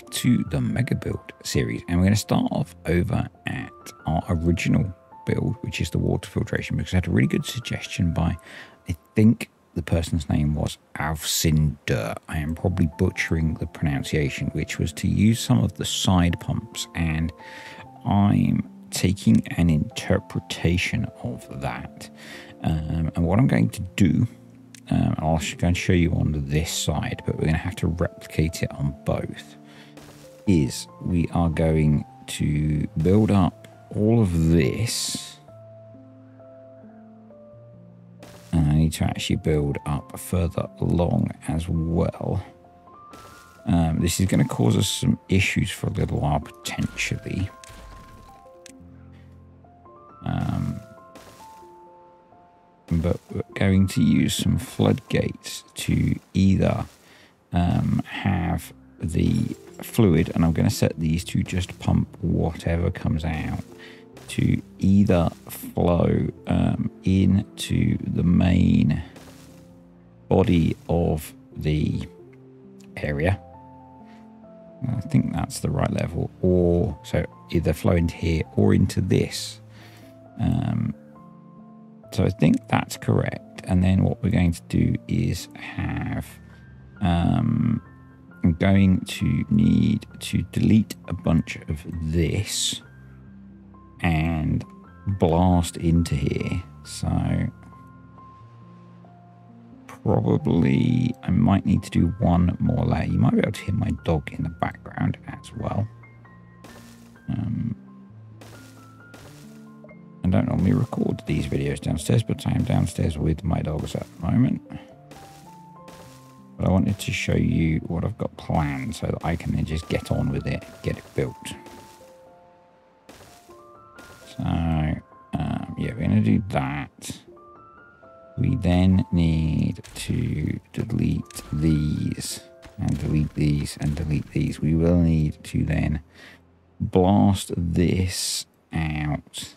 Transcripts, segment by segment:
back to the mega build series, and we're going to start off over at our original build, which is the water filtration, because I had a really good suggestion by, I think the person's name was Avcinder. I am probably butchering the pronunciation, which was to use some of the side pumps, and I'm taking an interpretation of that. And what I'm going to do, I'll go and show you on this side, but we're going to have to replicate it on both, is we are going to build up all of this. And I need to actually build up further along as well. This is going to cause us some issues for a little while, potentially. But we're going to use some floodgates to either have the fluid, and I'm going to set these to just pump whatever comes out, to either flow into the main body of the area. I think that's the right level, or so either flow into here or into this. So I think that's correct. And then what we're going to do is have, I'm going to need to delete a bunch of this and blast into here. So probably I might need to do one more layer. You might be able to hear my dog in the background as well. I don't normally record these videos downstairs, but I am downstairs with my dogs at the moment. But I wanted to show you what I've got planned so that I can then just get on with it, get it built. So, yeah, we're going to do that. We then need to delete these, and delete these, and delete these. We will need to then blast this out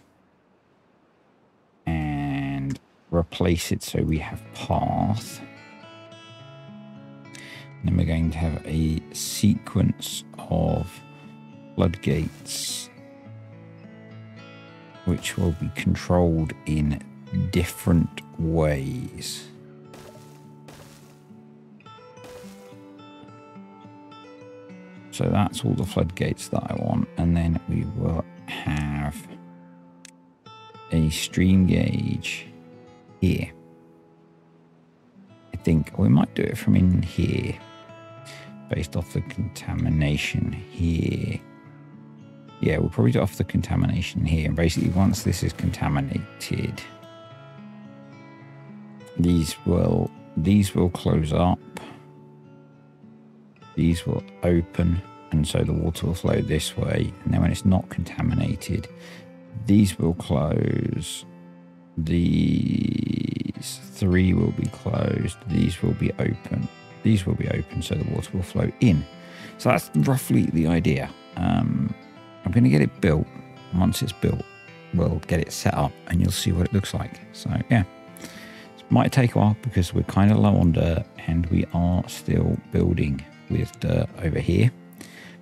and replace it so we have path. And then we're going to have a sequence of floodgates which will be controlled in different ways. So that's all the floodgates that I want, and then we will have a stream gauge here. I think we might do it from in here based off the contamination here. Yeah, we'll probably do off the contamination here. And basically once this is contaminated, these will close up, these will open, and so the water will flow this way. And then when it's not contaminated, these will close, these three will be closed, these will be open, these will be open, so the water will flow in. So that's roughly the idea. I'm going to get it built. Once it's built, we'll get it set up and you'll see what it looks like. So yeah, it might take a while because we're kind of low on dirt and we are still building with dirt over here,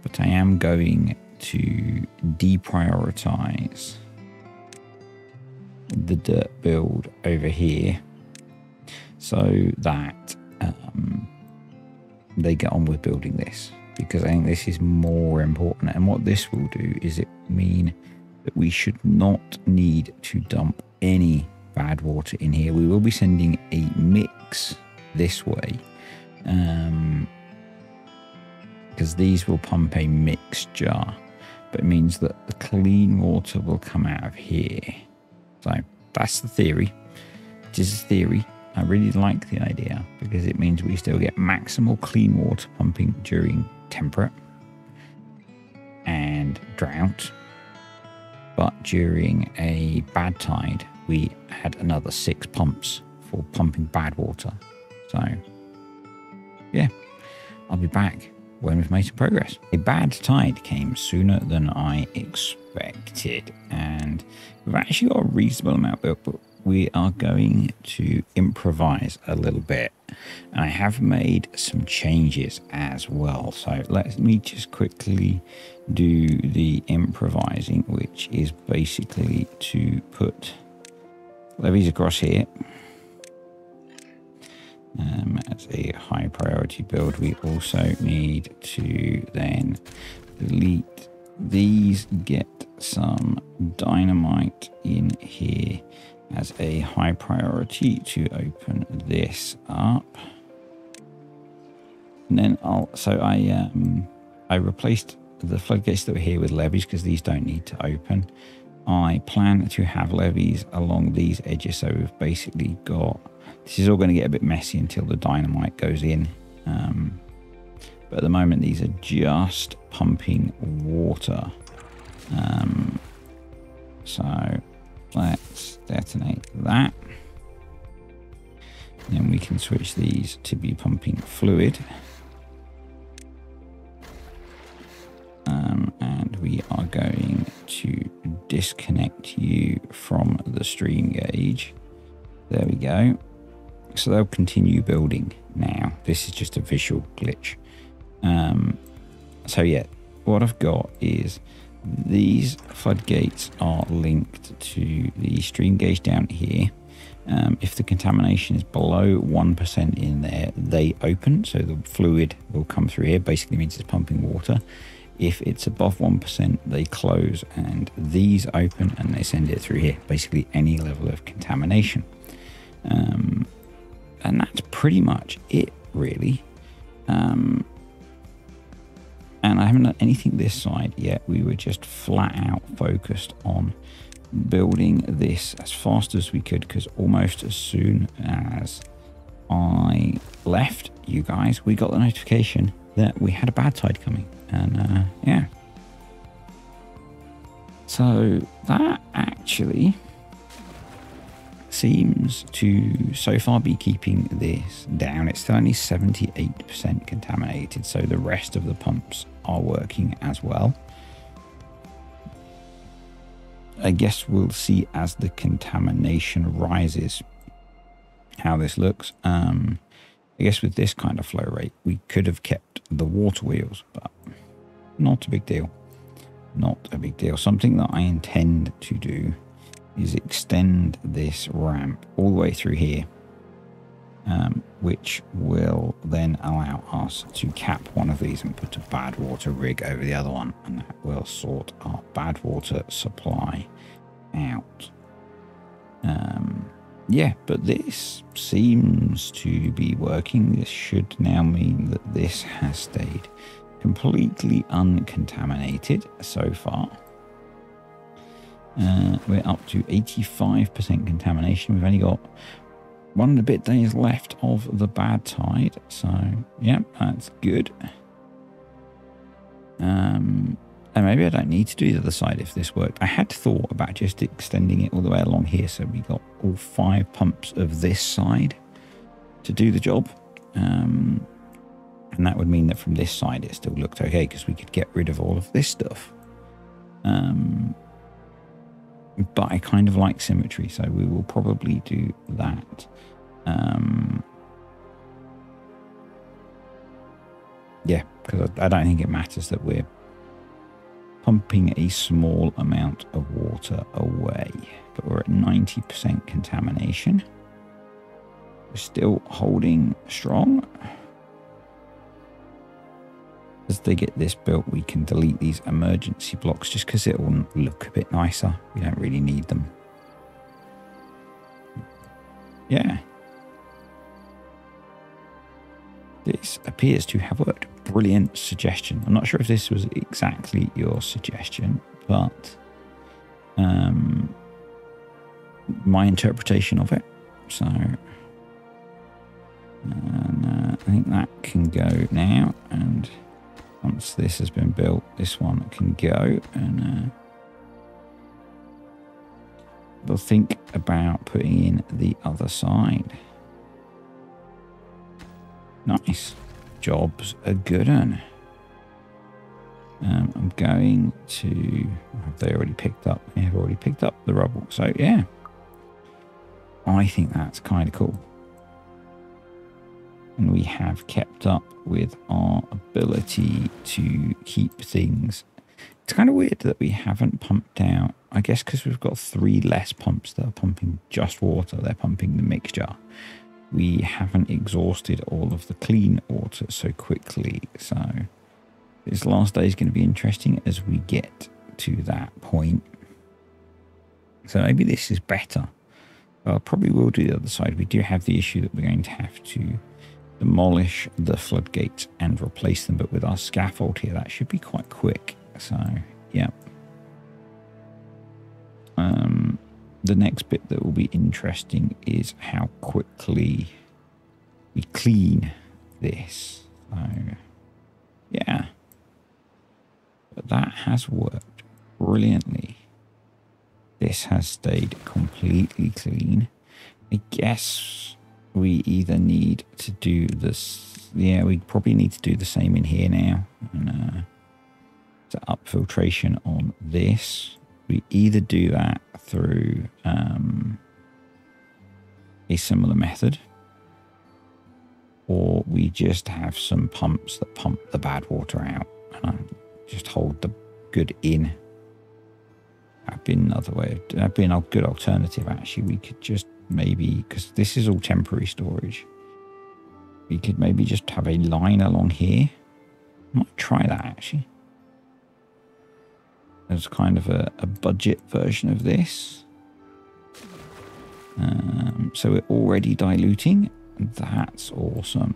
but I am going to deprioritize the dirt build over here so that they get on with building this, because I think this is more important. And what this will do is it mean that we should not need to dump any bad water in here. We will be sending a mix this way, because these will pump a mixture, but it means that the clean water will come out of here. So that's the theory. It is a theory. I really like the idea because it means we still get maximal clean water pumping during temperate and drought, but during a bad tide we had another 6 pumps for pumping bad water. So yeah, I'll be back when we've made some progress. A bad tide came sooner than I expected, and we've actually got a reasonable amount built, but we are going to improvise a little bit. And I have made some changes as well. So let me just quickly do the improvising, which is basically to put levees across here. As a high priority build, we also need to then delete these, get some dynamite in here as a high priority to open this up. And then I replaced the floodgates that were here with levees because these don't need to open. I plan to have levees along these edges, so we've basically got, this is all going to get a bit messy until the dynamite goes in. But at the moment, these are just pumping water. So let's detonate that. Then we can switch these to be pumping fluid. And we are going to disconnect you from the stream gauge. There we go. So they'll continue building now. This is just a visual glitch. So yeah, what I've got is these floodgates are linked to the stream gauge down here. If the contamination is below 1% in there, they open. So the fluid will come through here. Basically means it's pumping water. If it's above 1%, they close and these open and they send it through here. Basically any level of contamination. And that's pretty much it, really. And I haven't done anything this side yet. We were just flat out focused on building this as fast as we could, because almost as soon as I left you guys, we got the notification that we had a bad tide coming. And yeah. So that actually seems to so far be keeping this down. It's still only 78% contaminated, so the rest of the pumps are working as well. I guess we'll see as the contamination rises how this looks. I guess with this kind of flow rate, we could have kept the water wheels, but not a big deal. Not a big deal. Something that I intend to do is extend this ramp all the way through here, which will then allow us to cap one of these and put a bad water rig over the other one, and that will sort our bad water supply out. Yeah, but this seems to be working. This should now mean that this has stayed completely uncontaminated so far. We're up to 85% contamination. We've only got 1 and a bit days left of the bad tide. So, yeah, that's good. And maybe I don't need to do the other side if this worked. I had thought about just extending it all the way along here, so we got all 5 pumps of this side to do the job. And that would mean that from this side it still looked okay, because we could get rid of all of this stuff. But I kind of like symmetry, so we will probably do that. Yeah, because I don't think it matters that we're pumping a small amount of water away, but we're at 90% contamination. We're still holding strong. As they get this built, we can delete these emergency blocks just because it will look a bit nicer. We don't really need them. Yeah. This appears to have worked. Brilliant suggestion. I'm not sure if this was exactly your suggestion, but my interpretation of it. So I think that can go now, and once this has been built, this one can go, and we'll think about putting in the other side. Nice. Job's a good one. I'm going to... Have they already picked up? They have already picked up the rubble. So, yeah. I think that's kind of cool. And we have kept up with our ability to keep things. It's kind of weird that we haven't pumped out. I guess because we've got 3 less pumps that are pumping just water. They're pumping the mixture. We haven't exhausted all of the clean water so quickly. So this last day is going to be interesting as we get to that point. So maybe this is better. Well, I probably will do the other side. We do have the issue that we're going to have to demolish the floodgates and replace them. But with our scaffold here, that should be quite quick. So, yeah. The next bit that will be interesting is how quickly we clean this. So, yeah. But that has worked brilliantly. This has stayed completely clean. I guess we either need to do this. Yeah, we probably need to do the same in here now. And to up filtration on this. We either do that through a similar method, or we just have some pumps that pump the bad water out and just hold the good in. That'd be another way. That'd be a good alternative, actually. We could just maybe, because this is all temporary storage, we could maybe just have a line along here. I might try that, actually. As kind of a budget version of this. So we're already diluting. That's awesome.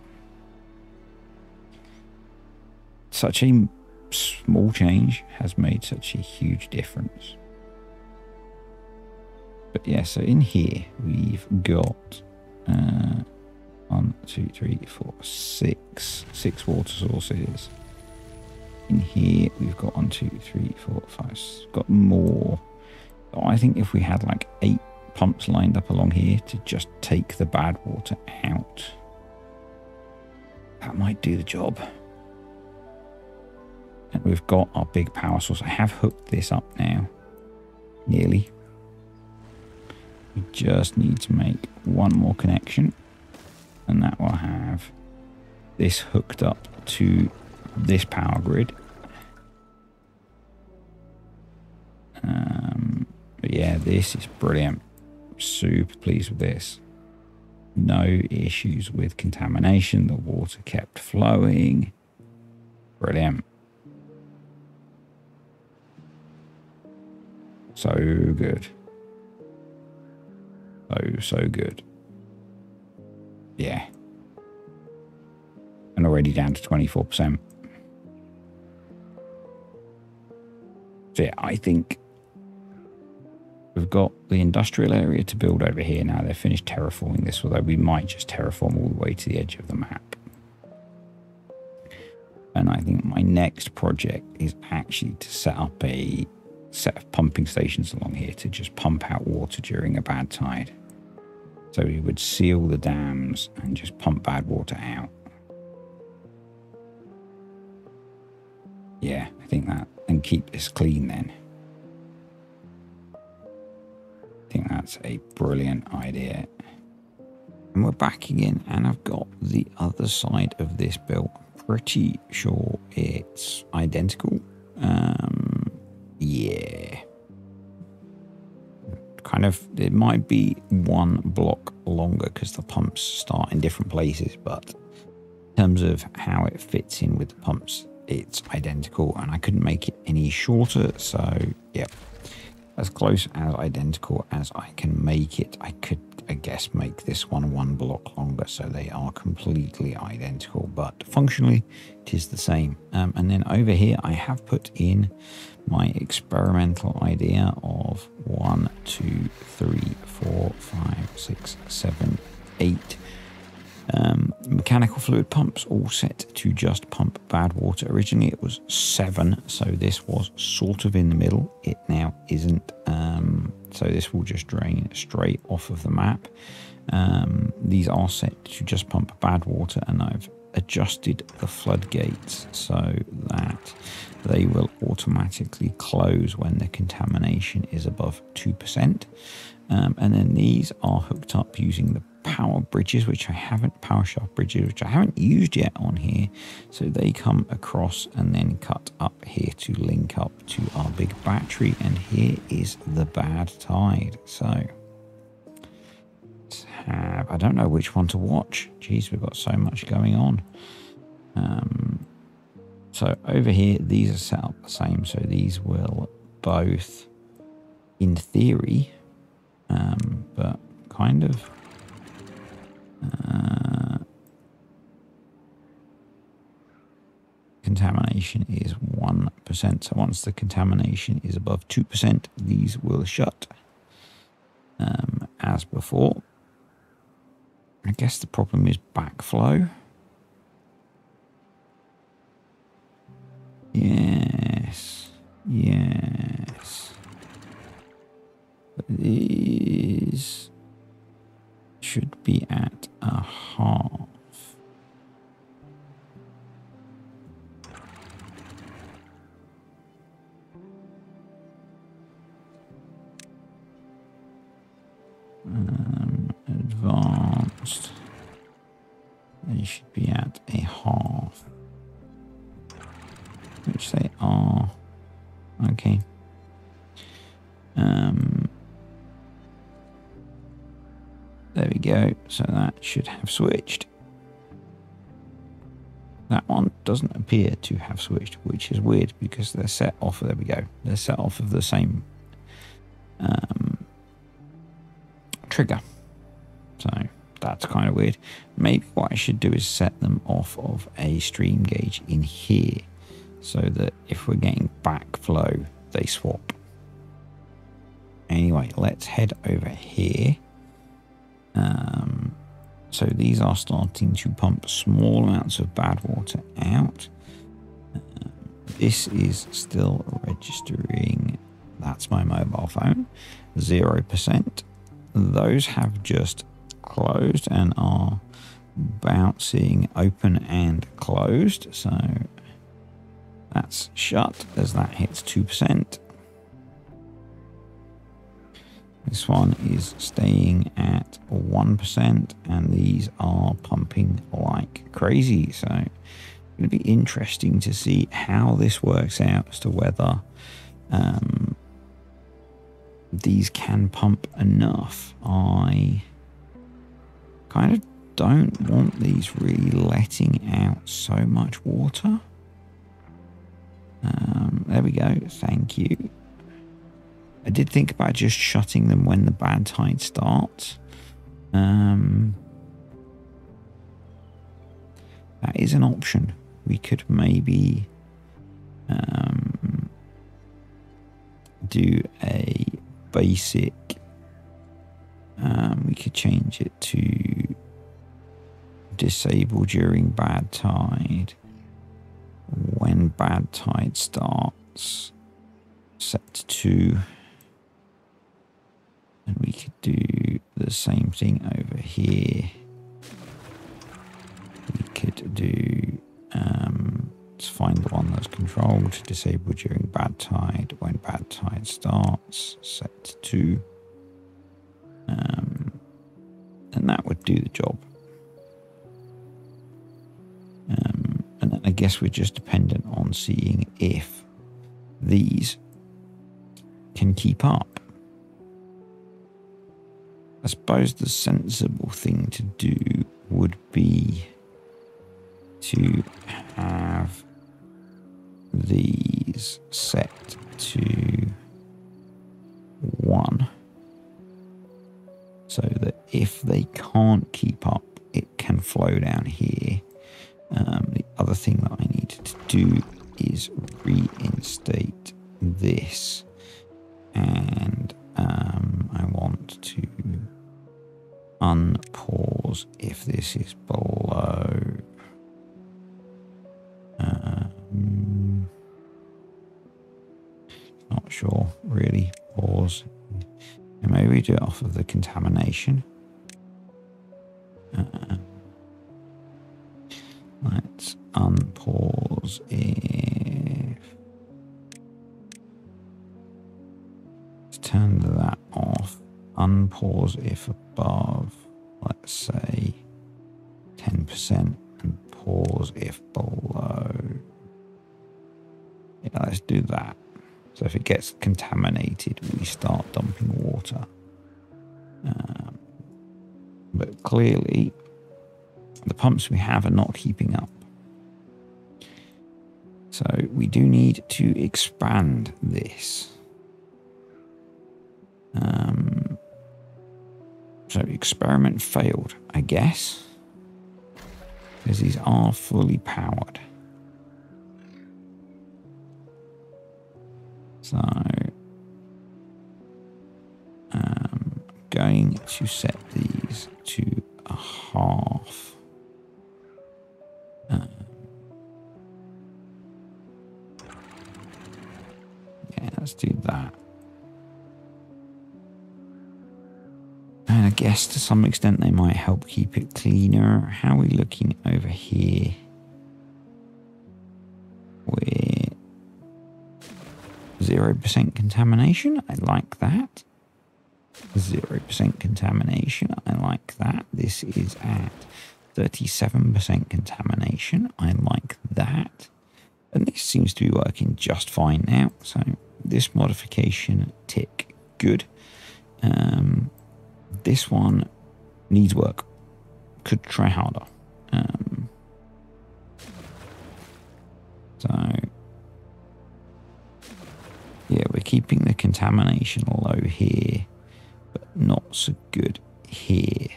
Such a small change has made such a huge difference. But yeah, so in here we've got 1, 2, 3, 4, 6 water sources. In here we've got 1, 2, 3, 4, 5. Got more. So I think if we had like 8 pumps lined up along here to just take the bad water out, that might do the job. And we've got our big power source. I have hooked this up now, nearly. We just need to make one more connection, and that will have this hooked up to this power grid. But yeah, this is brilliant. Super pleased with this. No issues with contamination. The water kept flowing. Brilliant. So good. So good. Yeah. And already down to 24%. So yeah, I think we've got the industrial area to build over here now. They're finished terraforming this, although we might just terraform all the way to the edge of the map. And I think my next project is actually to set up a set of pumping stations along here to just pump out water during a bad tide. So we would seal the dams and just pump bad water out. Yeah, I think that, and keep this clean then. I think that's a brilliant idea. And we're back again, and I've got the other side of this built. Pretty sure it's identical. Yeah. Kind of, it might be one block longer because the pumps start in different places, but in terms of how it fits in with the pumps, it's identical, and I couldn't make it any shorter. So yeah, as close as identical as I can make it. I could, I guess, make this one block longer, so they are completely identical, but functionally it is the same. And then over here I have put in my experimental idea of 1, 2, 3, 4, 5, 6, 7, 8 mechanical fluid pumps, all set to just pump bad water. Originally it was 7, so this was sort of in the middle. It now isn't, so this will just drain straight off of the map. These are set to just pump bad water, and I've adjusted the floodgates so that they will automatically close when the contamination is above 2%. And then these are hooked up using the power bridges, which I haven't, power shaft bridges, which I haven't used yet on here. So they come across and then cut up here to link up to our big battery. And here is the bad tide. So let's have, I don't know which one to watch. Jeez, we've got so much going on. So over here, these are set up the same. So these will both, in theory, but kind of contamination is 1%. So once the contamination is above 2%, these will shut as before. I guess the problem is backflow. Yes, yes. But these should be at a half. Advanced. They should be at a half. Which they are. Okay. There we go. So that should have switched. That one doesn't appear to have switched, which is weird because they're set off. There we go. They're set off of the same trigger. So that's kind of weird. Maybe what I should do is set them off of a stream gauge in here, so that if we're getting backflow, they swap. Anyway, let's head over here. So these are starting to pump small amounts of bad water out. This is still registering. That's my mobile phone. 0%. Those have just closed and are bouncing open and closed. So that's shut as that hits 2%. This one is staying at 1%, and these are pumping like crazy. So it's going to be interesting to see how this works out as to whether these can pump enough. I kind of don't want these really letting out so much water. There we go. Thank you. I did think about just shutting them when the bad tide starts. That is an option. We could maybe do a basic. We could change it to disable during bad tide. When bad tide starts, set to. And we could do the same thing over here. We could do, let's find the one that's controlled, disable during bad tide. When bad tide starts, set to. And that would do the job. And then I guess we're just dependent on seeing if these can keep up. I suppose the sensible thing to do would be to have these set to 1, so that if they can't keep up, it can flow down here. The other thing that I needed to do is reinstate this, and I want to unpause if this is below. Not sure, really. Pause. And maybe do it off of the contamination. Let's unpause if. Let's turn that off. Unpause if above. Let's say 10% and pause if below. Yeah, let's do that. So if it gets contaminated, we start dumping water. But clearly, the pumps we have are not keeping up. So we do need to expand this. So experiment failed, I guess, because these are fully powered. So I'm going to set these to a half. Yeah, let's do that. And I guess to some extent they might help keep it cleaner. How are we looking over here? We're 0% contamination. I like that. 0% contamination. I like that. This is at 37% contamination. I like that. And this seems to be working just fine now. So this modification, tick, good. This one needs work. Could try harder. So yeah, we're keeping the contamination low here, but not so good here.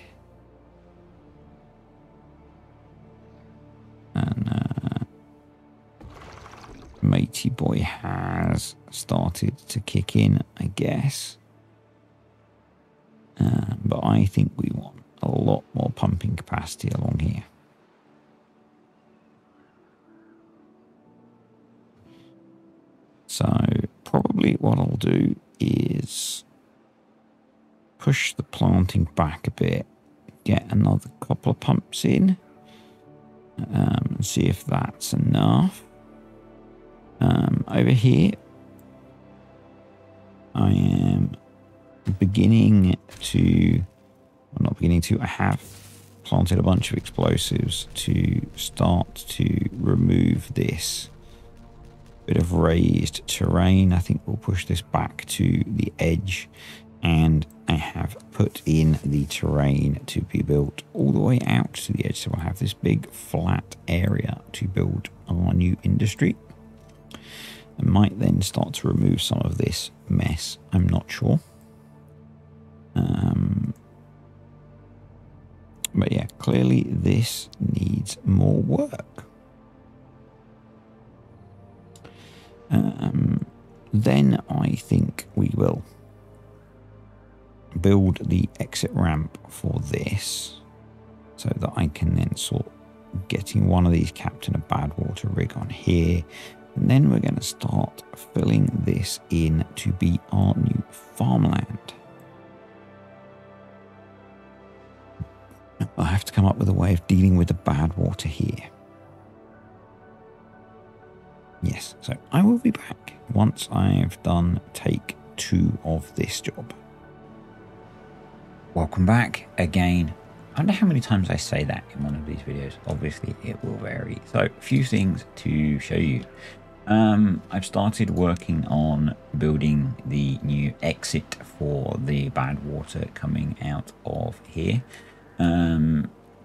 And Matey Boy has started to kick in, I guess. But I think we want a lot more pumping capacity along here. So probably what I'll do is push the planting back a bit, get another couple of pumps in, and see if that's enough. Over here, I am beginning to, well, not beginning to, I have planted a bunch of explosives to start to remove this bit of raised terrain. I think we'll push this back to the edge, and I have put in the terrain to be built all the way out to the edge. So we'll have this big flat area to build our new industry. I might then start to remove some of this mess. I'm not sure. But yeah, clearly this needs more work. Then I think we will build the exit ramp for this so that I can then sort getting one of these Captain of Badwater rig on here. And then we're going to start filling this in to be our new farmland. I have to come up with a way of dealing with the bad water here. Yes, so I will be back once I've done take 2 of this job. Welcome back again. I don't know how many times I say that in one of these videos. Obviously, it will vary. So, a few things to show you. I've started working on building the new exit for the bad water coming out of here.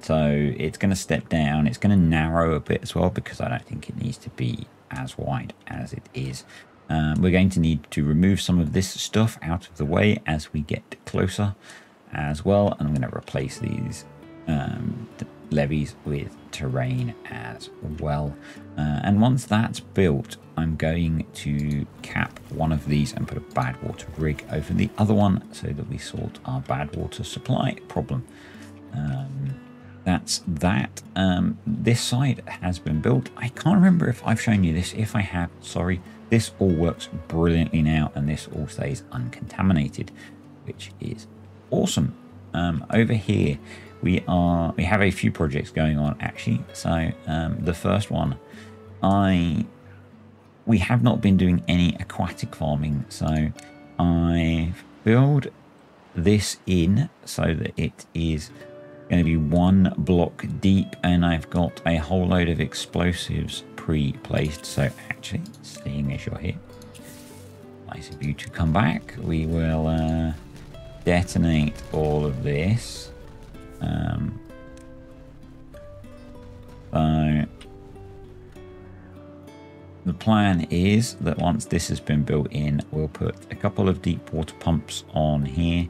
So it's going to step down. It's going to narrow a bit as well because I don't think it needs to be as wide as it is. We're going to need to remove some of this stuff out of the way as we get closer as well. And I'm going to replace these levees with terrain as well. And once that's built, I'm going to cap one of these and put a bad water rig over the other one so that we sort our bad water supply problem. That's that. This side has been built. I can't remember if I've shown you this. If I have, sorry. This all works brilliantly now, and this all stays uncontaminated, which is awesome. Over here, we have a few projects going on actually. So the first one, we have not been doing any aquatic farming, so I've built this in so that it is going to be 1 block deep, and I've got a whole load of explosives pre-placed. So actually, seeing as you're here, nice of you to come back, we will detonate all of this. So the plan is that once this has been built in, we'll put a couple of deep water pumps on here,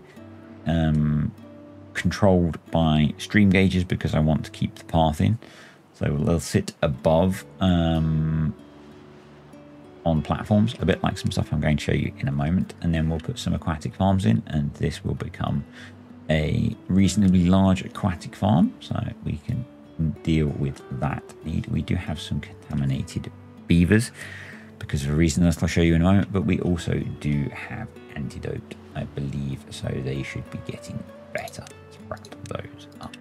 controlled by stream gauges because I want to keep the path in. So they'll sit above on platforms, a bit like some stuff I'm going to show you in a moment. And then we'll put some aquatic farms in, and this will become a reasonably large aquatic farm, so we can deal with that need. We do have some contaminated beavers because of a reason that I'll show you in a moment, but we also do have antidote, I believe, so they should be getting better. Let's wrap those up.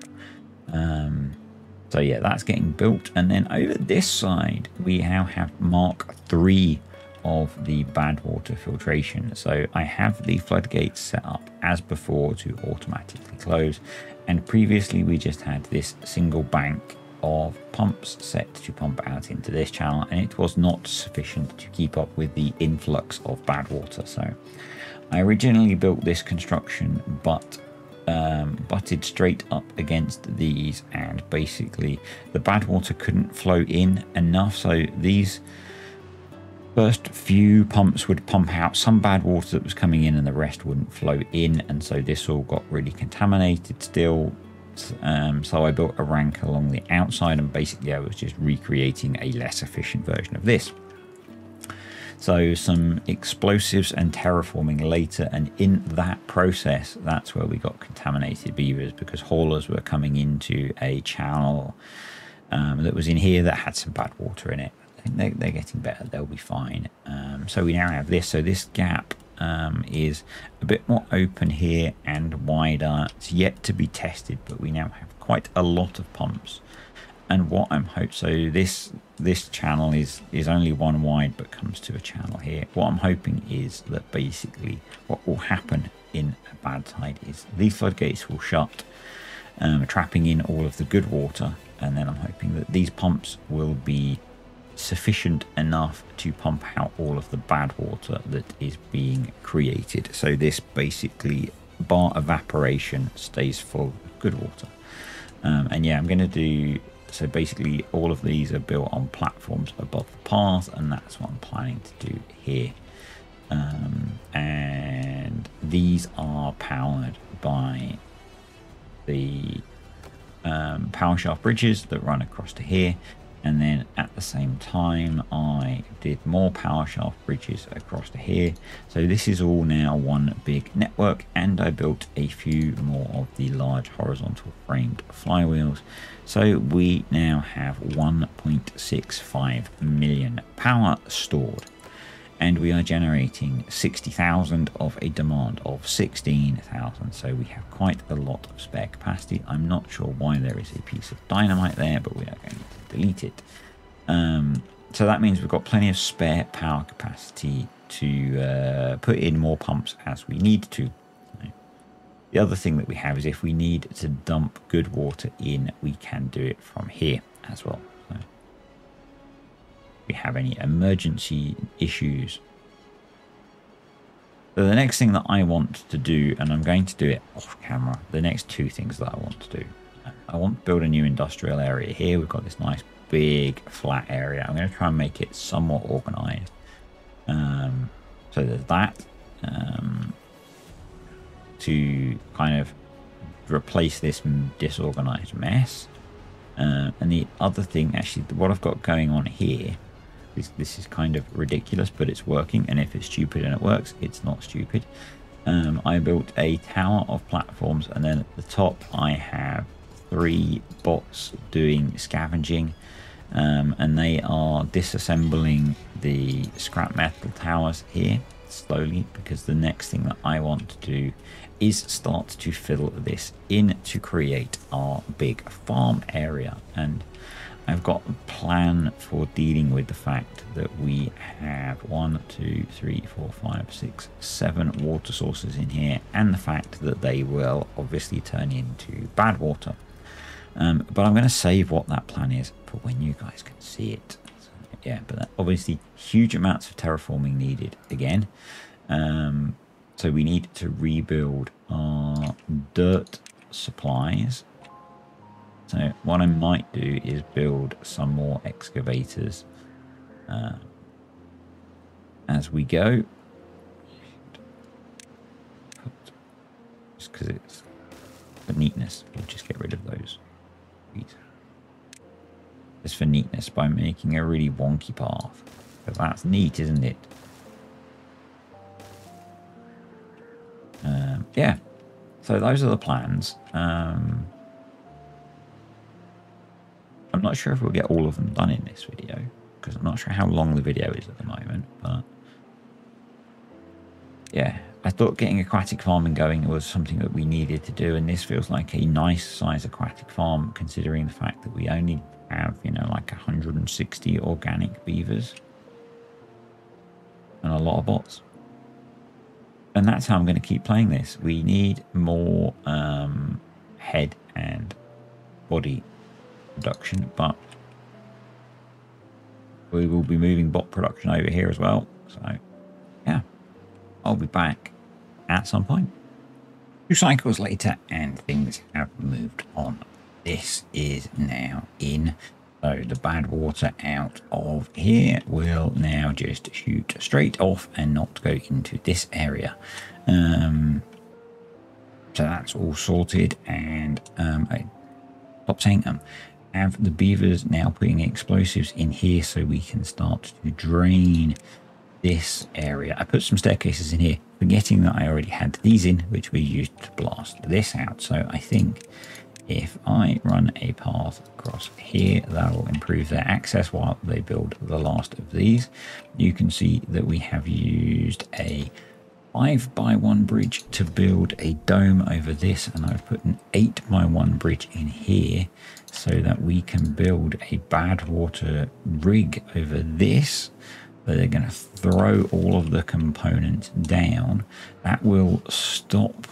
So yeah, that's getting built. And then over this side, we now have Mark 3 of the bad water filtration. So I have the floodgates set up as before to automatically close. And previously we just had this single bank of pumps set to pump out into this channel, and it was not sufficient to keep up with the influx of bad water. So I originally built this construction, but butted straight up against these, and basically the bad water couldn't flow in enough. So these first few pumps would pump out some bad water that was coming in, and the rest wouldn't flow in, and so this all got really contaminated still. So I built a rank along the outside, and basically I was just recreating a less efficient version of this. So some explosives and terraforming later, and in that process, that's where we got contaminated beavers, because haulers were coming into a channel that was in here that had some bad water in it. I think they're getting better, they'll be fine. So we now have this. So this gap is a bit more open here and wider. It's yet to be tested, but we now have quite a lot of pumps. And what I'm hoping, so this channel is only 1 wide, but comes to a channel here. What I'm hoping is that basically what will happen in a bad tide is these floodgates will shut, trapping in all of the good water, and then I'm hoping that these pumps will be sufficient enough to pump out all of the bad water that is being created. So this basically bar evaporation stays full of good water. And yeah, I'm going to do, so basically all of these are built on platforms above the path, and that's what I'm planning to do here. And these are powered by the power shaft bridges that run across to here. And then at the same time, I did more power shaft bridges across to here. So this is all now one big network, and I built a few more of the large horizontal framed flywheels. So we now have 1.65 million power stored, and we are generating 60,000 of a demand of 16,000. So we have quite a lot of spare capacity. I'm not sure why there is a piece of dynamite there, but we are going to delete it. So that means we've got plenty of spare power capacity to put in more pumps as we need to. The other thing that we have is if we need to dump good water in, we can do it from here as well. So if we have any emergency issues. So the next thing that I want to do, and I'm going to do it off camera, the next 2 things that I want to do. I want to build a new industrial area here. We've got this nice big flat area. I'm going to try and make it somewhat organized. So there's that. To kind of replace this disorganized mess. And the other thing, actually, what I've got going on here, this is kind of ridiculous, but it's working. And if it's stupid and it works, it's not stupid. I built a tower of platforms, and then at the top I have 3 bots doing scavenging, and they are disassembling the scrap metal towers here slowly, because the next thing that I want to do is start to fill this in to create our big farm area. And I've got a plan for dealing with the fact that we have 1, 2, 3, 4, 5, 6, 7 water sources in here, and the fact that they will obviously turn into bad water. But I'm going to save what that plan is for when you guys can see it. So, yeah, but obviously huge amounts of terraforming needed again. So we need to rebuild our dirt supplies. So what I might do is build some more excavators as we go. Just because it's for neatness, we'll just get rid of those. Just for neatness by making a really wonky path. Because that's neat, isn't it? Yeah. So those are the plans. I'm not sure if we'll get all of them done in this video, because I'm not sure how long the video is at the moment, but yeah, I thought getting aquatic farming going was something that we needed to do, and this feels like a nice size aquatic farm considering the fact that we only have, you know, like 160 organic beavers and a lot of bots. And that's how I'm going to keep playing this. We need more head and body production, but we will be moving bot production over here as well. So yeah, I'll be back at some point. 2 cycles later and things have moved on. This is now in. So the bad water out of here will now just shoot straight off and not go into this area. So that's all sorted, and I stopped saying have the beavers now putting explosives in here so we can start to drain this area. I put some staircases in here, forgetting that I already had these in, which we used to blast this out. So I think if I run a path across here, that will improve their access while they build the last of these. You can see that we have used a 5x1 bridge to build a dome over this, and I've put an 8x1 bridge in here so that we can build a bad water rig over this. But they're going to throw all of the components down. That will stop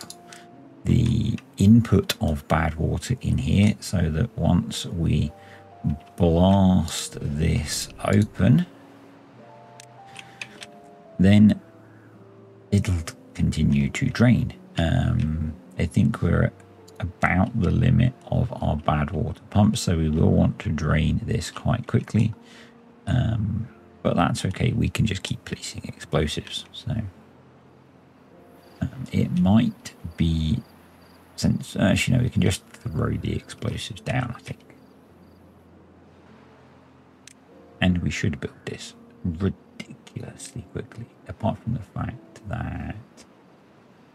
the input of bad water in here, so that once we blast this open, then it'll continue to drain. I think we're at about the limit of our bad water pump, so we will want to drain this quite quickly, but that's okay. We can just keep placing explosives. So it might be, since you know, we can just throw the explosives down, I think, and we should build this ridiculously quickly, apart from the fact that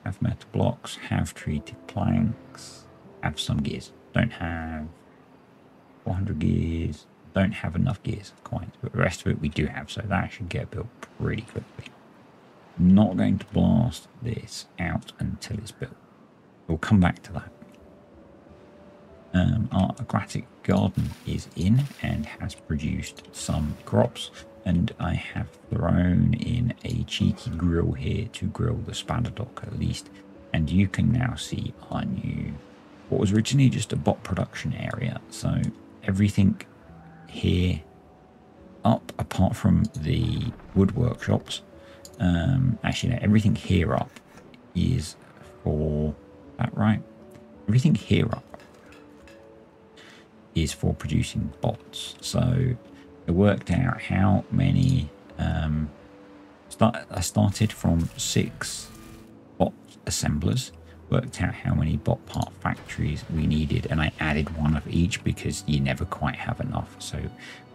have metal blocks, have treated planks, have some gears. Don't have 400 gears, don't have enough gears quite, but the rest of it we do have, so that should get built pretty quickly. I'm not going to blast this out until it's built. We'll come back to that. Our aquatic garden is in and has produced some crops, and I have thrown in a cheeky grill here to grill the spanner dock at least, and you can now see our new, what was originally just a bot production area. So everything here up, apart from the wood workshops, actually no, everything here up is for, that right? Everything here up is for producing bots. So I worked out how many, I started from 6 bot assemblers, worked out how many bot part factories we needed, and I added 1 of each because you never quite have enough. So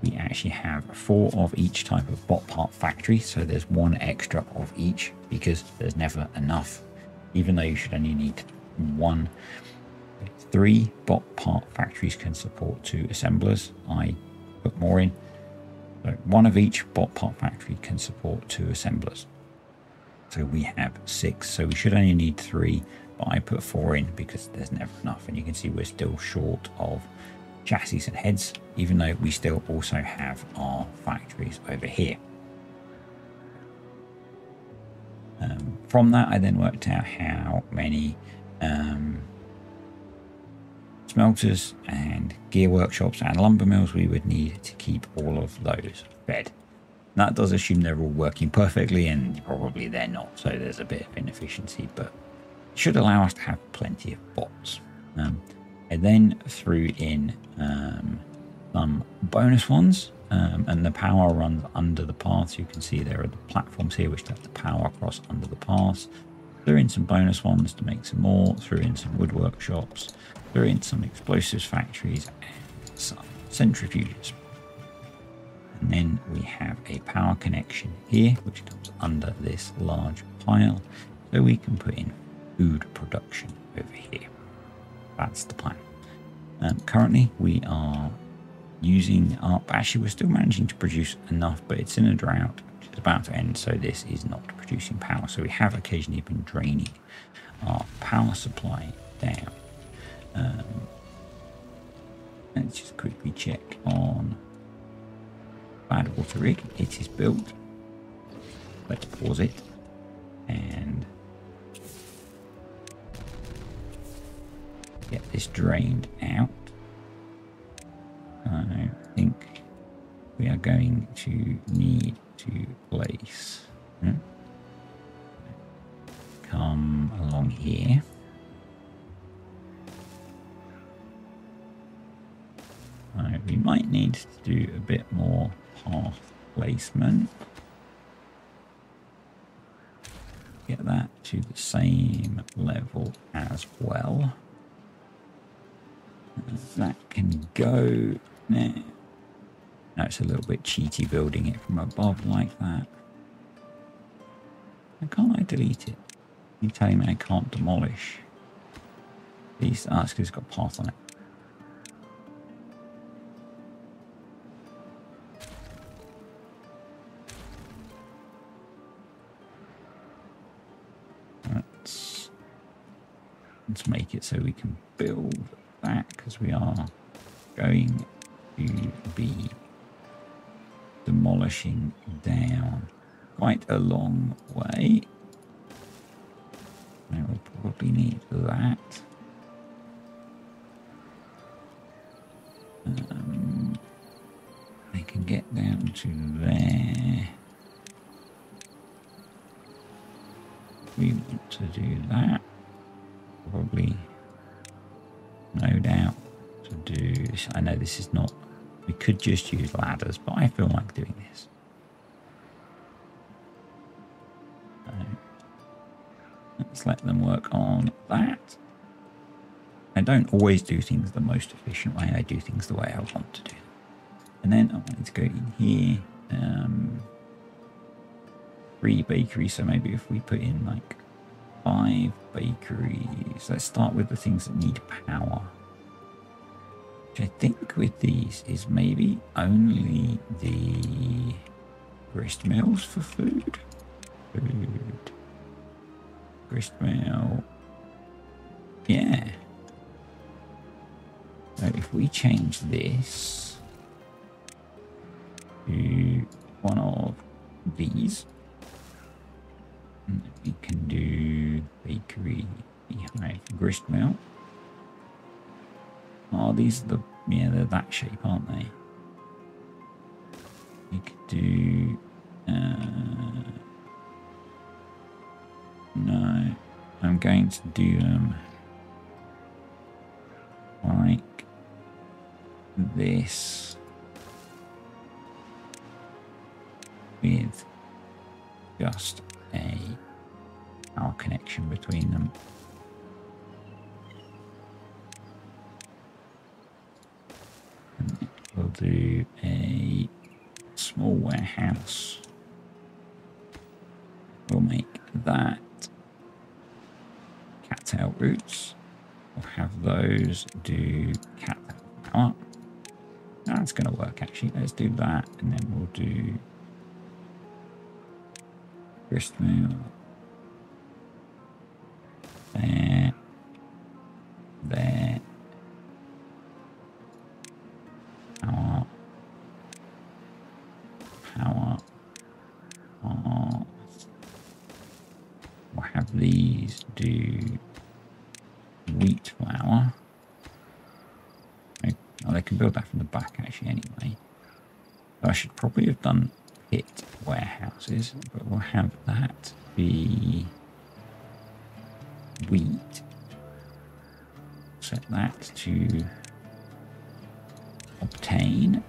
we actually have 4 of each type of bot part factory, so there's 1 extra of each because there's never enough, even though you should only need 1. 3 bot part factories can support 2 assemblers. I put more in. So 1 of each bot part factory can support 2 assemblers. So we have 6. So we should only need 3, but I put 4 in because there's never enough. And you can see we're still short of chassis and heads, even though we still also have our factories over here. From that, I then worked out how many smelters and gear workshops and lumber mills, we would need to keep all of those fed. That does assume they're all working perfectly, and probably they're not, so there's a bit of inefficiency, but it should allow us to have plenty of bots. I then threw in some bonus ones, and the power runs under the paths. You can see there are the platforms here which have the power across under the paths. Threw in some bonus ones to make some more, threw in some wood workshops, threw in some explosives factories and some centrifuges. And then we have a power connection here which comes under this large pile, so we can put in food production over here. That's the plan. Currently we are using up, actually we're still managing to produce enough, but it's in a drought which is about to end, so this is not producing power. So we have occasionally been draining our power supply down. Let's just quickly check on Bad Water Rig. It is built. Let's pause it and get this drained out. I think we are going to need to place, come along here. We might need to do a bit more path placement. Get that to the same level as well. That can go now. No, it's a little bit cheaty building it from above like that. Why can't I delete it? You telling me I can't demolish these? Ah, it's because it's got a path on it. Let's make it so we can build that, because we are going to be demolishing down quite a long way. I will probably need that. I can get down to there. We want to do that. Probably, no doubt, to do this. I know this is not, we could just use ladders, but I feel like doing this. So, let's let them work on that. I don't always do things the most efficient way. I do things the way I want to do them. And then I wanted to go in here. 3 bakeries, so maybe if we put in like 5 bakeries. Let's start with the things that need power. Which I think with these is maybe only the grist mills for food. Grist mill. Yeah. So if we change this to one of these, we can do bakery behind grist mill. Oh, these are the, yeah, they're that shape, aren't they? We could do, no, I'm going to do them like this with just a power connection between them. And we'll do a small warehouse. We'll make that cattail roots. We'll have those do cattail power. That's going to work actually. Let's do that, and then we'll do grist mill. There. There. Power. Power. We'll have these do wheat flour. can build that from the back actually anyway. I should probably have done pit warehouses, but we'll have that be wheat. Set that to obtain.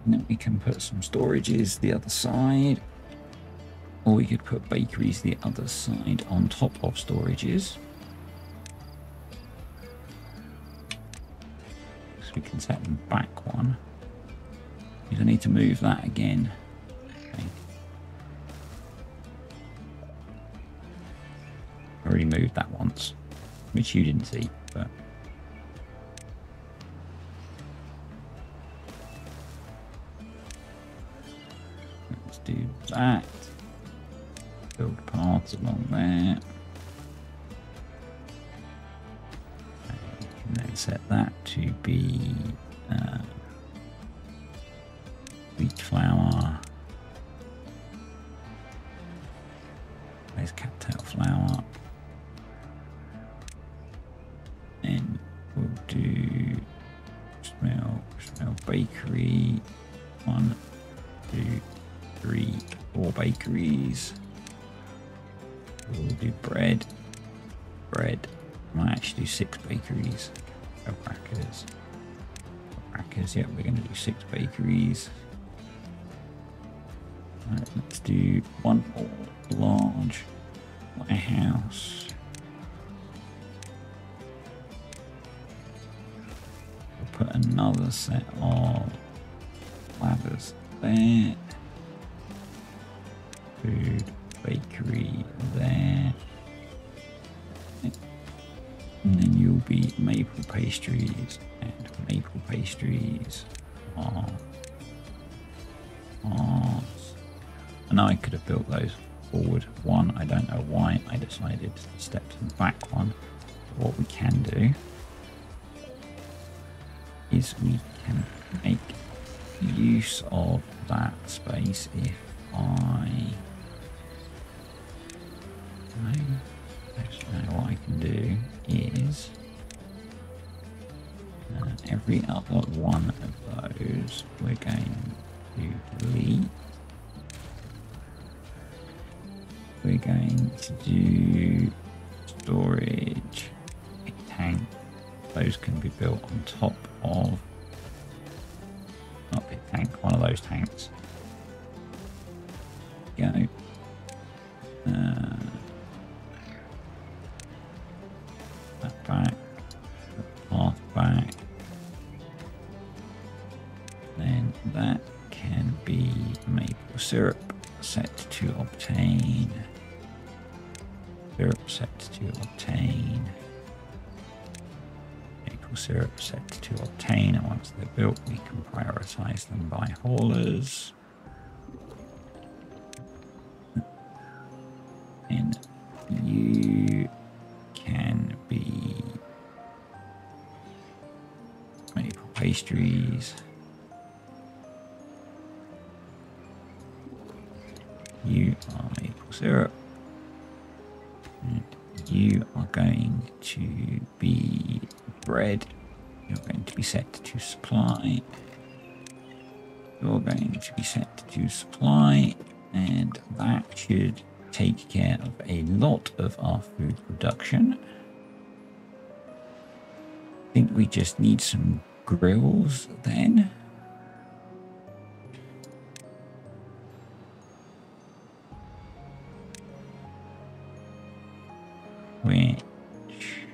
And then we can put some storages the other side. Or we could put bakeries the other side on top of storages. So we can set them back one. You don't need to move that again. Okay. I already moved that once, which you didn't see, but let's do that. Build paths along there. And then set that to be wheat flour. There's cattail flour. And we'll do smell bakery. 1, 2, 3, 4 bakeries. We'll do bread. I might actually do 6 bakeries. Crackers, yep, we're going to do 6 bakeries. Right, let's do 1 more large warehouse. We'll put another set of ladders there. Food. Bakery there, and then you'll be maple pastries, and maple pastries are I know I could have built those forward one. I don't know why I decided to step to the back one. But what we can do is we can make use of that space if actually, what I can do is every other one of those we're going to delete. We're going to do storage tank. Those can be built on top of, not pit tank, one of those tanks. Go. That back, path back, then that can be maple syrup set to obtain, syrup set to obtain, maple syrup set to obtain, and once they're built we can prioritize them by haulers. And you can be maple pastries. You are maple syrup. And you are going to be bread. You're going to be set to supply. You're going to be set to supply. And that should take care of a lot of our food production. I think we just need some grills then. Which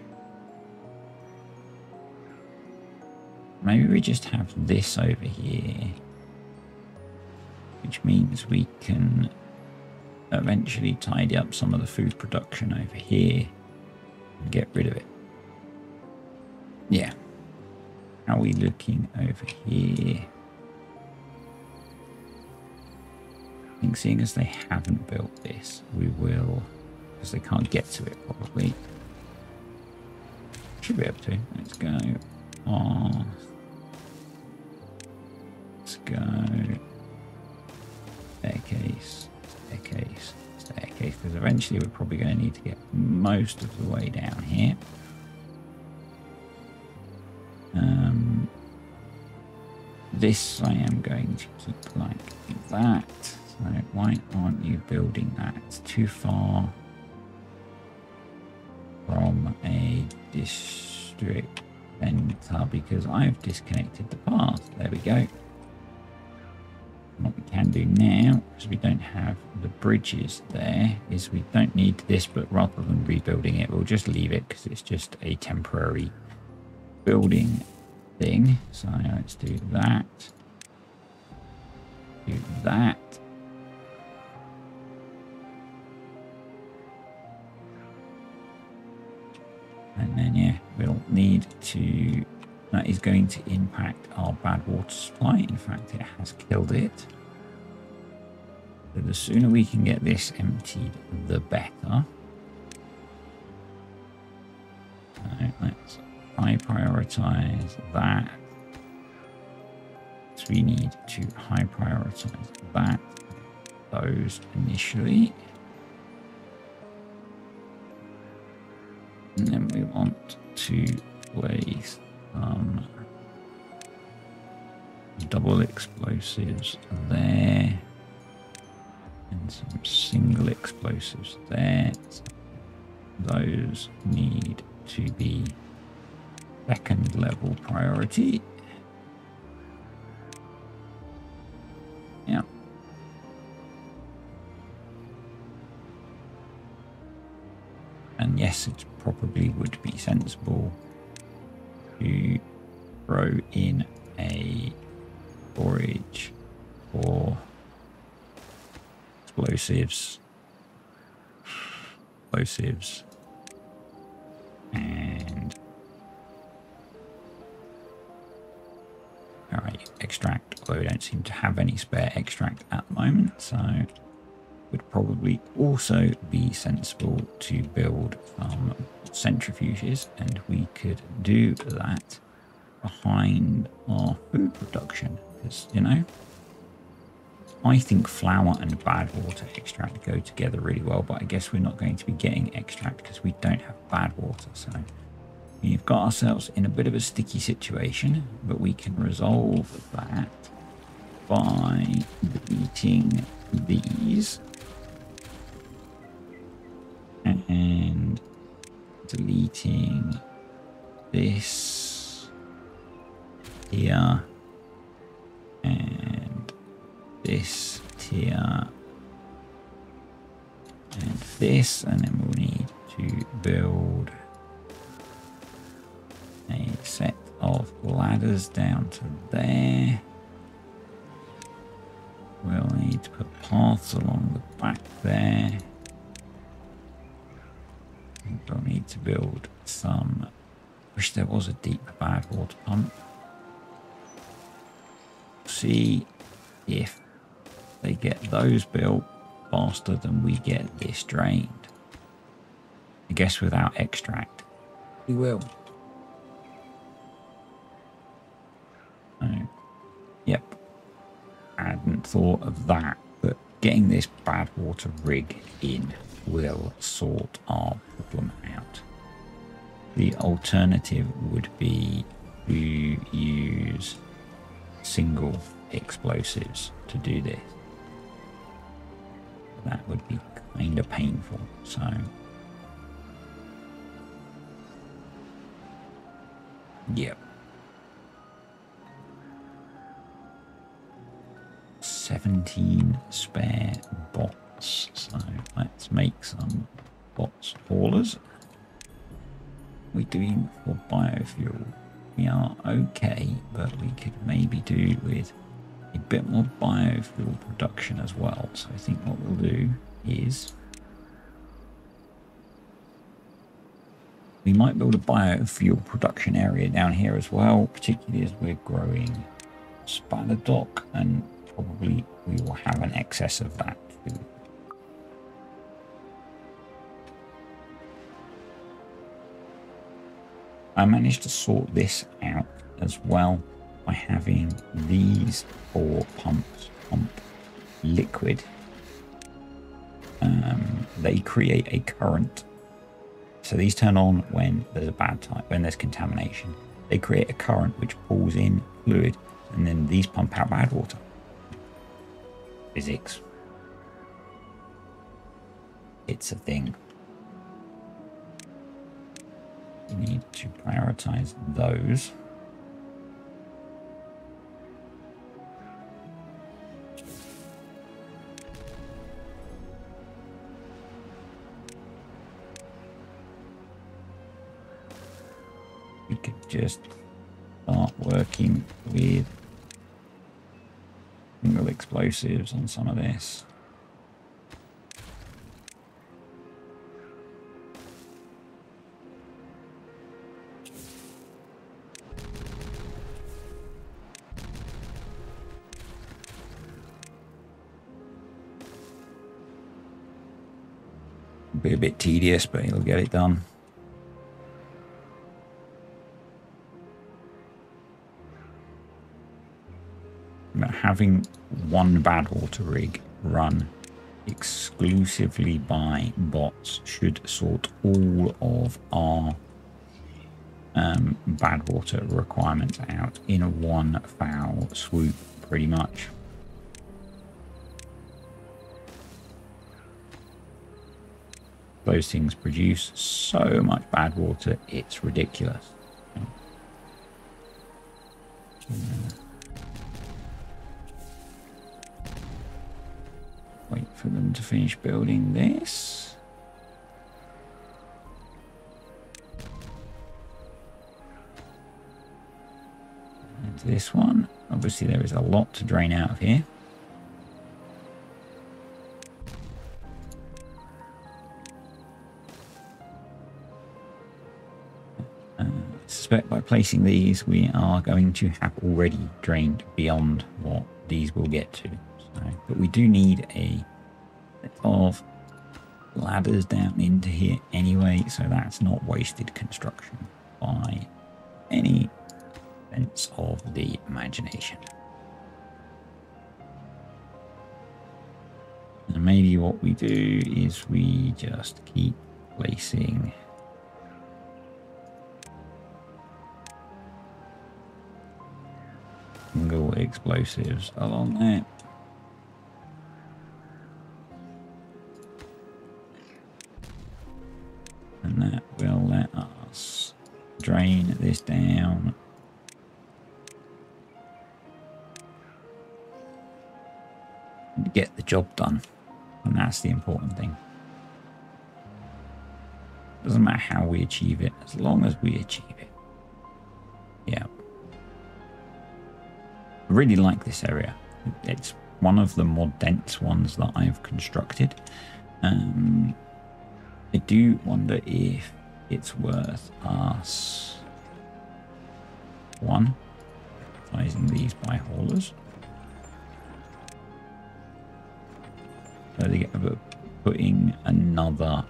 maybe we just have this over here, which means we can eventually tidy up some of the food production over here and get rid of it. Yeah. How are we looking over here? I think seeing as they haven't built this, we will, because they can't get to it probably. Should be able to. Let's go. Oh. Let's go. Staircase. Staircase, because they're eventually we're probably going to need to get most of the way down here. This I am going to keep like that. So why aren't you building that? It's too far from a district center because I've disconnected the path. There we go. What we can do now, because we don't have the bridges there, is we don't need this, but rather than rebuilding it, we'll just leave it because it's just a temporary building thing. So let's do that. Do that. And then, yeah, we'll need to... That is going to impact our bad water supply. In fact, it has killed it. So the sooner we can get this emptied, the better. So let's high prioritize that. So we need to high prioritize that. Those initially. And then we want to place double explosives there and some single explosives there. So those need to be second level priority. Yeah. And yes, it probably would be sensible to throw in a storage for explosives, and all right, extract. Although we don't seem to have any spare extract at the moment, so would probably also be sensible to build some centrifuges, and we could do that behind our food production, because, you know, I think flour and bad water extract go together really well, but I guess we're not going to be getting extract because we don't have bad water. So we've got ourselves in a bit of a sticky situation, but we can resolve that by deleting these and deleting this here and this tier and this, and then we'll need to build a set of ladders down to there. We'll need to put paths along the back there. We'll need to build some... Wish there was a deep bad water pump. See if they get those built faster than we get this drained. I guess without extract, we will. Yep. I hadn't thought of that, but getting this bad water rig in will sort our problem out. The alternative would be to use single explosives to do this. That would be kind of painful, so yep. 17 spare bots, so let's make some bots haulers. We're doing for biofuel. We are okay, but we could maybe do with a bit more biofuel production as well. So I think what we'll do is we might build a biofuel production area down here as well, particularly as we're growing spanadoc, and probably we will have an excess of that too. I managed to sort this out as well by having these 4 pumps pump liquid they create a current. So these turn on when there's a bad time, when there's contamination. They create a current which pulls in fluid, and then these pump out bad water. Physics. It's a thing. You need to prioritize those. We could just start working with single explosives on some of this. Be a bit tedious, but it'll get it done. But having one bad water rig run exclusively by bots should sort all of our bad water requirements out in a one foul swoop, pretty much. Those things produce so much bad water, it's ridiculous. Wait for them to finish building this. And this one. Obviously there is a lot to drain out of here. I suspect by placing these we are going to have already drained beyond what these will get to. But we do need a bit of ladders down into here anyway, so that's not wasted construction by any sense of the imagination. And maybe what we do is we just keep placing single explosives along there. And that will let us drain this down. And get the job done. And that's the important thing. Doesn't matter how we achieve it, as long as we achieve it. Yeah. I really like this area. It's one of the more dense ones that I've constructed. I do wonder if it's worth us sizing these by haulers. So they get putting another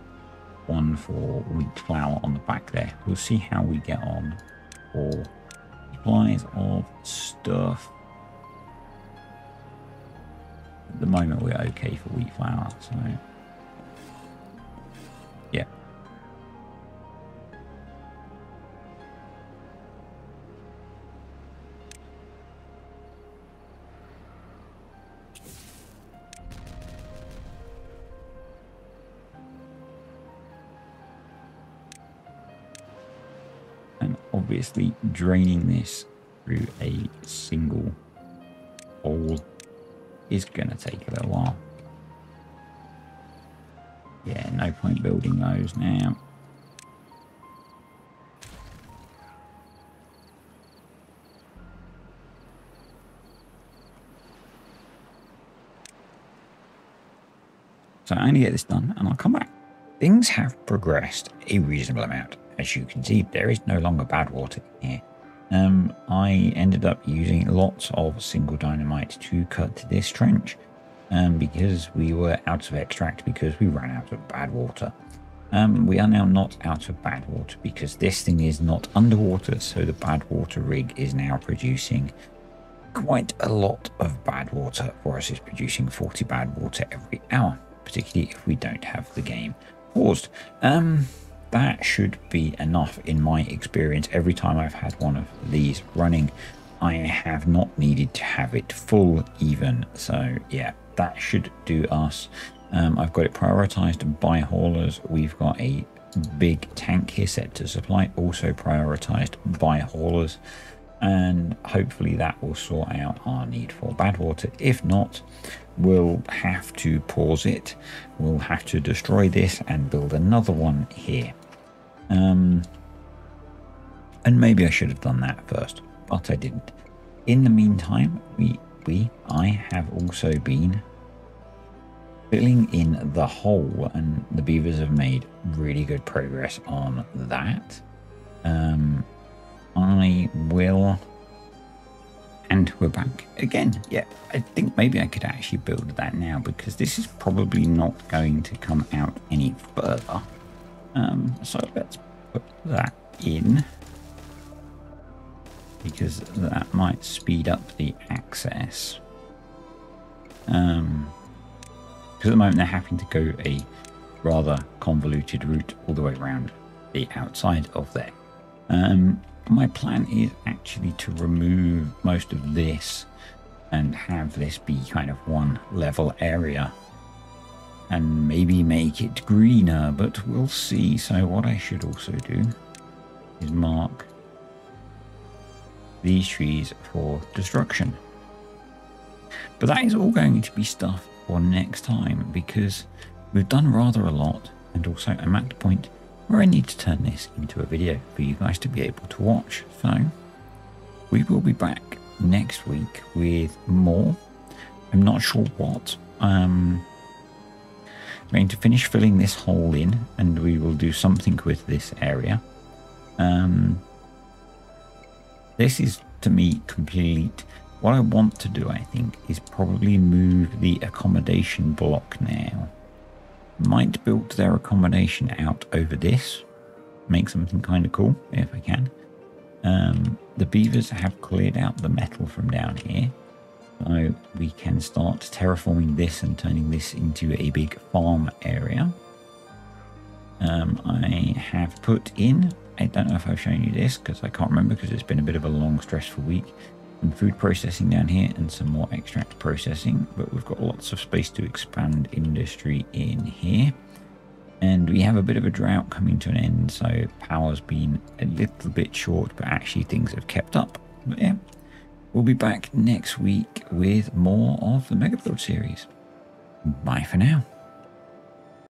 one for wheat flour on the back there. We'll see how we get on for supplies of stuff. At the moment we're okay for wheat flour, so yeah. And obviously draining this through a single hole is going to take a little while. Yeah, no point building those now. So I'm going to get this done and I'll come back. Things have progressed a reasonable amount. As you can see, there is no longer bad water here. I ended up using lots of single dynamite to cut this trench because we were out of extract because we ran out of bad water. We are now not out of bad water because this thing is not underwater, so the bad water rig is now producing quite a lot of bad water for us. It's producing 40 bad water every hour. particularly if we don't have the game paused. That should be enough in my experience. Every time I've had one of these running, I have not needed to have it full even. So yeah, that should do us. I've got it prioritized by haulers. We've got a big tank here set to supply, also prioritized by haulers, and hopefully that will sort out our need for bad water. If not, we'll have to pause it. We'll have to destroy this and build another one here. And maybe I should have done that first, but I didn't. In the meantime, I have also been filling in the hole, and the beavers have made really good progress on that. I will, and we're back again. Yeah, I think maybe I could actually build that now, because this is probably not going to come out any further. So let's put that in, because that might speed up the access. Because at the moment they're having to go a rather convoluted route all the way around the outside of there. My plan is actually to remove most of this and have this be kind of one level area, and maybe make it greener, but we'll see. So what I should also do is mark these trees for destruction. But that is all going to be stuff for next time, because we've done rather a lot, and also I'm at the point where I need to turn this into a video for you guys to be able to watch. So we will be back next week with more. I'm not sure what. I'm going to finish filling this hole in, and we will do something with this area. This is, to me, complete. What I want to do, I think, is probably move the accommodation block now. Might build their accommodation out over this. Make something kind of cool, if I can. The beavers have cleared out the metal from down here. So we can start terraforming this and turning this into a big farm area. I have put in, I don't know if I've shown you this, because I can't remember, because it's been a bit of a long, stressful week. Some food processing down here and some more extract processing, but we've got lots of space to expand industry in here. And we have a bit of a drought coming to an end, so power's been a little bit short, but actually things have kept up. But yeah, we'll be back next week with more of the Mega Build series. Bye for now.